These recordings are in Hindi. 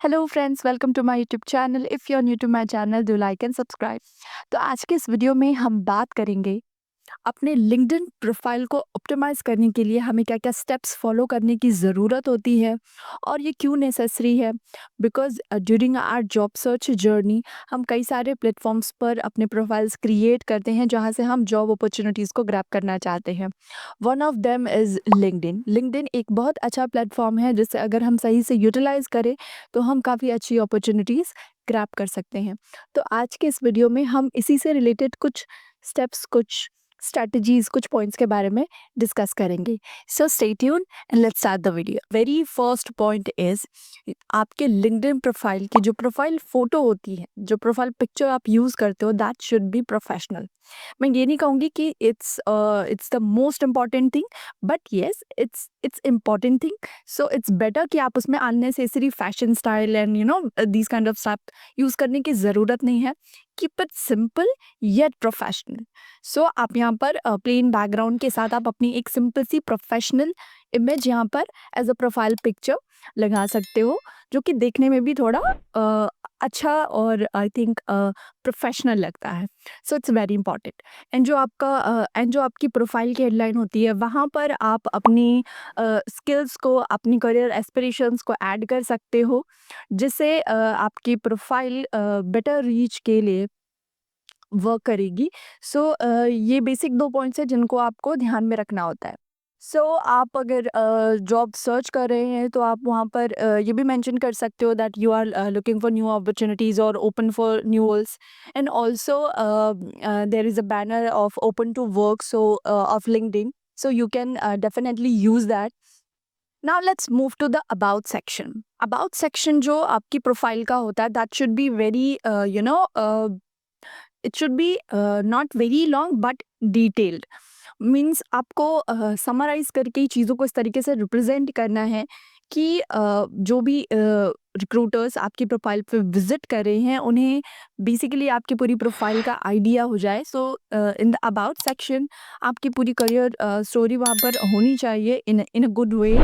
Hello friends, welcome to my YouTube channel. If you are new to my channel, do like and subscribe. तो आज के इस वीडियो में हम बात करेंगे अपने लिंक्डइन प्रोफाइल को ऑप्टिमाइज़ करने के लिए हमें क्या-क्या स्टेप्स फॉलो करने की ज़रूरत होती है और ये क्यों नेसेसरी है। Because during our job search journey हम कई सारे प्लेटफ़ॉर्म्स पर अपने प्रोफाइल्स क्रिएट करते हैं जहाँ से हम जॉब अपॉर्च्युनिटीज़ को ग्रैब करना चाहते हैं। One of them is LinkedIn. LinkedIn एक बहुत अच्छा प्लेटफ़ॉर्म है जिसे अगर हम सही से यूटिलाइज़ करें तो हम काफ़ी अच्छी अपॉर्च्युनिटीज़ ग्रैब कर सकते हैं। तो आज के इस वीडियो में हम इसी से रिलेटेड कुछ स्टेप्स, कुछ स्ट्रैटेजीज़, कुछ पॉइंट्स के बारे में डिस्कस करेंगे। So stay tuned and let's start the video. Very first point is आपके लिंक्डइन प्रोफाइल की जो प्रोफाइल फ़ोटो होती है, जो प्रोफाइल पिक्चर आप यूज़ करते हो, दैट शुड बी प्रोफेशनल। मैं ये नहीं कहूँगी कि it's the most important thing, but yes it's important thing. So it's better कि आप उसमें unnecessary fashion style and these kind of stuff use करने की ज़रूरत नहीं है। Keep it simple yet professional. So आप यहाँ पर प्लेन बैकग्राउंड के साथ आप अपनी एक सिंपल सी प्रोफेशनल इमेज यहाँ पर एज अ प्रोफाइल पिक्चर लगा सकते हो, जो कि देखने में भी थोड़ा अच्छा और आई थिंक प्रोफेशनल लगता है। So it's very important. And जो आपकी प्रोफाइल की हेडलाइन होती है वहाँ पर आप अपनी स्किल्स को, अपनी करियर एस्पिरेशंस को ऐड कर सकते हो, जिससे आपकी प्रोफाइल बेटर रीच के लिए वर्क करेगी। सो ये बेसिक 2 पॉइंट्स हैं जिनको आपको ध्यान में रखना होता है। सो आप अगर जॉब सर्च कर रहे हैं तो आप वहाँ पर ये भी मेंशन कर सकते हो that you are looking for new opportunities और open for new roles. And also there is a banner of open to work of LinkedIn, so you can definitely use that. Now let's move to the about section. About section जो आपकी प्रोफाइल का होता है that should be very it should be not very long but detailed. Means आपको समराइज करके ही चीज़ों को इस तरीके से रिप्रेजेंट करना है कि जो भी रिक्रूटर्स आपकी प्रोफाइल पे विजिट कर रहे हैं उन्हें बेसिकली आपकी पूरी प्रोफाइल का आइडिया हो जाए। सो इन द अबाउट सेक्शन आपकी पूरी करियर स्टोरी वहाँ पर होनी चाहिए इन अ गुड वे।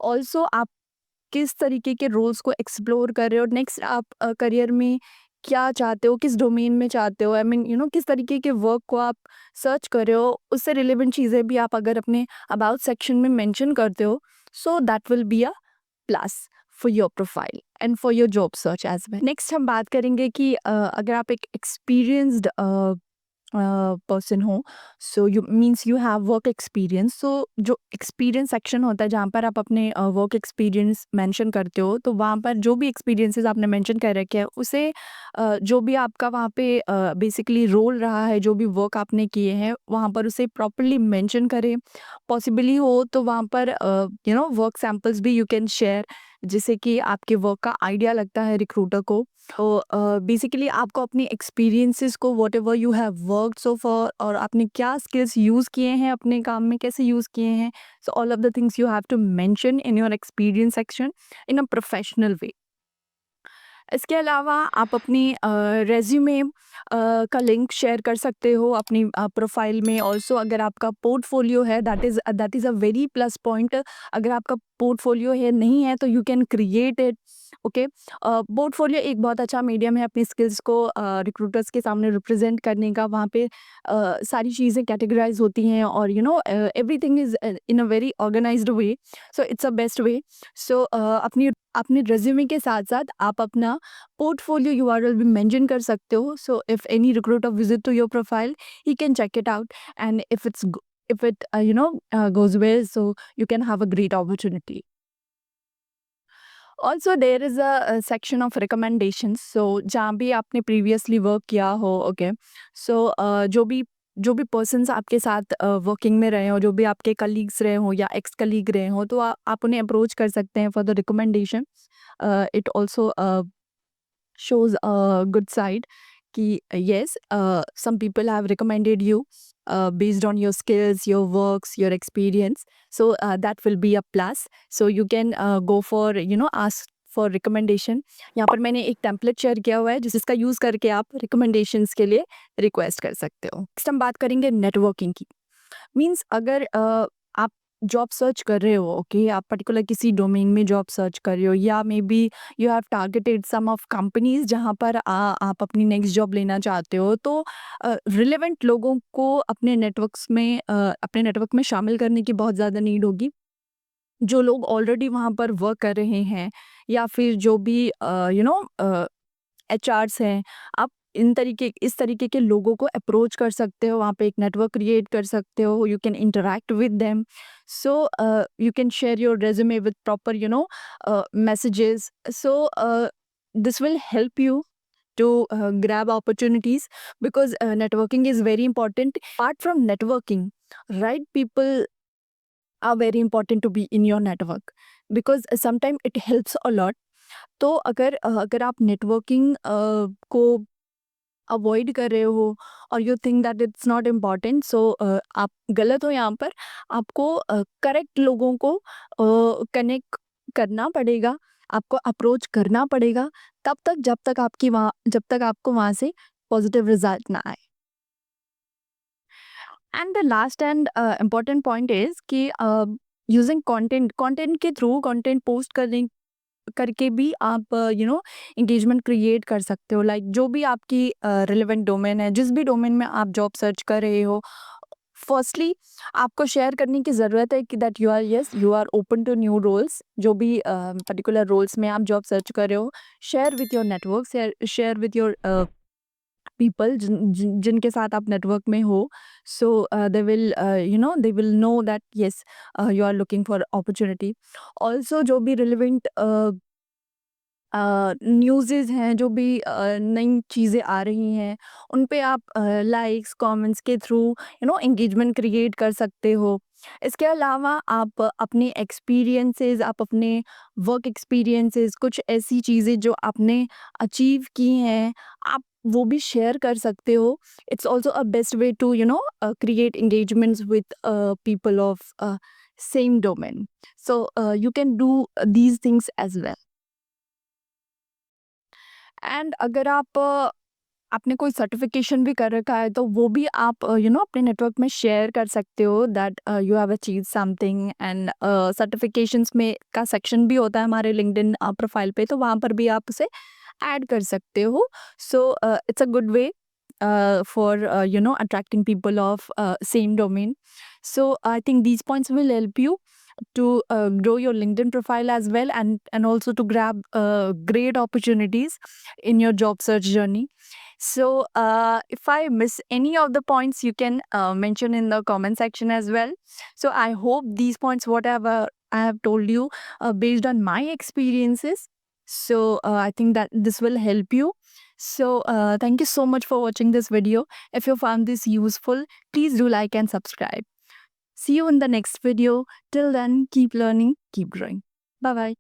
ऑल्सो आप किस तरीके के रोल्स को एक्सप्लोर कर रहे हो, नेक्स्ट आप करियर में क्या चाहते हो, किस डोमेन में चाहते हो, आई मीन किस तरीके के वर्क को आप सर्च कर रहे हो, उससे रिलेवेंट चीज़ें भी आप अगर अपने अबाउट सेक्शन में मेंशन करते हो, so that will be a plus for your profile and for your job search as well. Next हम बात करेंगे कि अगर आप एक एक्सपीरियंस्ड पर्सन हो, so you means you have work experience. So जो एक्सपीरियंस सेक्शन होता है जहाँ पर आप अपने वर्क एक्सपीरियंस मेंशन करते हो, तो वहाँ पर जो भी एक्सपीरियंसेस आपने मेंशन कर रखे हैं उसे जो भी आपका वहाँ पे बेसिकली रोल रहा है, जो भी वर्क आपने किए हैं वहाँ पर उसे प्रॉपरली मेंशन करें। पॉसिबली हो तो वहाँ पर वर्क सैम्पल्स भी यू कैन शेयर, जिससे कि आपके वर्क का आइडिया लगता है रिक्रूटर को। तो बेसिकली आपको अपनी एक्सपीरियंसेस को, whatever you have worked so for, और आपने क्या स्किल्स यूज़ किए हैं अपने काम में, कैसे यूज़ किए हैं, so all of the things you have to mention in your experience section in a professional way. इसके अलावा आप अपनी रेज़्यूमे का लिंक शेयर कर सकते हो अपनी प्रोफ़ाइल में। ऑल्सो अगर आपका पोर्टफ़ोलियो है, that is a very plus point. अगर आपका पोर्टफ़ोलियो है नहीं है तो you can create it. Okay. Portfolio एक बहुत अच्छा मीडियम है अपनी स्किल्स को रिक्रूटर्स के सामने रिप्रेज़ेंट करने का। वहाँ पे सारी चीज़ें कैटेगराइज़ होती हैं और everything is in a very organised way. So it's a best way. So अपनी अपने रेज़्यूमे के साथ-साथ आप अपना पोर्टफोलियो यूआरएल भी मेंशन कर सकते हो। So if any recruiter visit to your profile, he can check it out, and if it goes well, so you can have a great opportunity. Also there is a section of recommendations, so जहाँ भी आपने previously वर्क किया हो, ओके, सो जो भी पर्सन्स आपके साथ वर्किंग में रहे हो, जो भी आपके कलीग्स रहे हो या एक्स कलीग रहे हो, तो आप उन्हें अप्रोच कर सकते हैं for the recommendation. It also shows a good side कि yes, some people have recommended you based on your skills, your works, your experience, so that will be a plus. So you can go for ask for recommendation. यहाँ पर मैंने एक टेम्पलेट शेयर किया हुआ है जिसका यूज़ करके आप रिकमेंडेशंस के लिए रिक्वेस्ट कर सकते हो। नेक्स्ट हम बात करेंगे नेटवर्किंग की। मीन्स अगर आप जॉब सर्च कर रहे हो, ओके, आप पर्टिकुलर किसी डोमेन में जॉब सर्च कर रहे हो, या maybe you have targeted some of companies जहाँ पर आप अपनी नेक्स्ट जॉब लेना चाहते हो, तो रिलेवेंट लोगों को अपने नेटवर्क में शामिल करने की बहुत ज़्यादा नीड होगी। जो लोग ऑलरेडी वहाँ पर वर्क कर रहे हैं, या फिर जो भी एचआर्स हैं, आप इस तरीके के लोगों को अप्रोच कर सकते हो, वहाँ पे एक नेटवर्क क्रिएट कर सकते हो, you can interact with them. So you can share your resume with proper messages. So this will help you to grab opportunities, because networking is very important. Apart from networking, right people are very important to be in your network, because sometimes it helps a lot. तो अगर आप नेटवर्किंग को अवॉइड कर रहे हो, और you think that it's not important, so आप गलत हो यहाँ पर। आपको करेक्ट लोगों को कनेक्ट करना पड़ेगा, आपको अप्रोच करना पड़ेगा, जब तक आपको वहाँ से पॉजिटिव रिजल्ट ना आए। And the last and important point is कि यूजिंग कंटेंट के थ्रू कंटेंट पोस्ट करने करके भी आप एंगेजमेंट क्रिएट कर सकते हो। लाइक जो भी आपकी रिलेवेंट डोमेन है, जिस भी डोमेन में आप जॉब सर्च कर रहे हो, फर्स्टली आपको शेयर करने की ज़रूरत है कि that you are open to new roles. जो भी पर्टिकुलर रोल्स में आप जॉब सर्च कर रहे हो, share with your network, share with your people जिनके साथ आप नेटवर्क में हो। So they will know that yes you are looking for opportunity. Also जो भी रिलेवेंट न्यूज़ेज़ हैं, जो भी नई चीज़ें आ रही हैं, उन पे आप लाइक्स, कमेंट्स के थ्रू एंगेजमेंट क्रिएट कर सकते हो। इसके अलावा आप अपने एक्सपीरियंसेस, आप अपने वर्क एक्सपीरियंसेस, कुछ ऐसी चीज़ें जो आपने अचीव की हैं, आप वो भी शेयर कर सकते हो। It's also a best way to create engagements with people of same domain. So you can do these things as well. And अगर आपने कोई सर्टिफिकेशन भी कर रखा है, तो वो भी आप अपने नेटवर्क में शेयर कर सकते हो, that you have achieve something. And certifications में का सेक्शन भी होता है हमारे लिंक्डइन प्रोफाइल पे, तो वहाँ पर भी आप उसे ऐड कर सकते हो। सो it's a good way for attracting people of same domain. So I think these points will help you to grow your LinkedIn profile as well, and also to grab great opportunities in your job search journey. So if I miss any of the points, you can mention in the comment section as well. So I hope these points, whatever I have told you, based on my experiences, so I think that this will help you. So thank you so much for watching this video. If you found this useful, please do like and subscribe. See you in the next video. Till then, keep learning, keep growing. Bye bye.